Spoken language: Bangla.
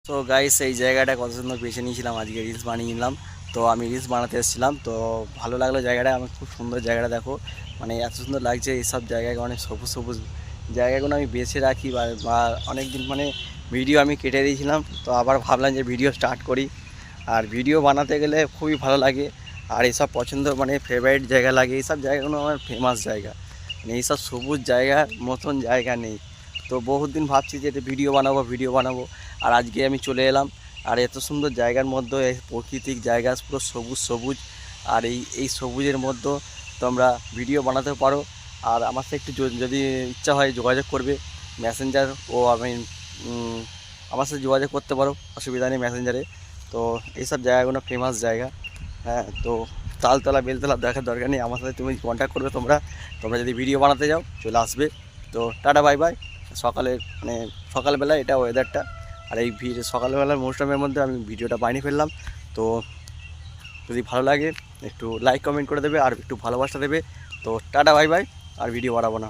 তো গাইস এই জায়গাটা কত সুন্দর বেছে নিয়েছিলাম, আজকে রিলস বানিয়ে নিলাম। তো আমি রিলস বানাতে এসেছিলাম, তো ভালো লাগলো জায়গাটা। আমার খুব সুন্দর জায়গাটা দেখো, মানে এত সুন্দর লাগছে। এইসব জায়গায় অনেক সবুজ সবুজ জায়গাগুলো আমি বেছে রাখি বা অনেক দিন মানে ভিডিও আমি কেটে দিয়েছিলাম, তো আবার ভাবলাম যে ভিডিও স্টার্ট করি। আর ভিডিও বানাতে গেলে খুবই ভালো লাগে। আর এইসব পছন্দ মানে ফেভারিট জায়গা লাগে, এইসব জায়গাগুলো আমার ফেমাস জায়গা। মানে এইসব সবুজ জায়গার মতন জায়গা নেই। তো বহুত দিন ভাবছি যে এটা ভিডিও বানাবো ভিডিও বানাবো, আর আজকে আমি চলে এলাম। আর এত সুন্দর জায়গার মধ্যে, এই প্রাকৃতিক জায়গা পুরো সবুজ সবুজ, আর এই সবুজের মধ্যে তোমরা ভিডিও বানাতে পারো। আর আমার সাথে একটু যদি ইচ্ছা হয় যোগাযোগ করবে মেসেঞ্জার, ও আমি আমার সাথে যোগাযোগ করতে পারো, অসুবিধা নেই মেসেঞ্জারে। তো এইসব জায়গাগুলো ফেমাস জায়গা। হ্যাঁ, তো তালতলা বেলতলা দেখার দরকার নেই, আমার সাথে তুমি কন্ট্যাক্ট করবে। তোমরা তোমরা যদি ভিডিও বানাতে যাও চলে আসবে। তো টাটা বাই বাই। সকালে মানে সকালবেলা এটা ওয়েদারটা, আর এই সকালবেলার মৌসুমের মধ্যে আমি ভিডিওটা বানিয়ে ফেললাম। তো যদি ভালো লাগে একটু লাইক কমেন্ট করে দেবে আর একটু ভালোবাসা দেবে। তো টাটা বাই বাই, আর ভিডিও বাড়াবো না।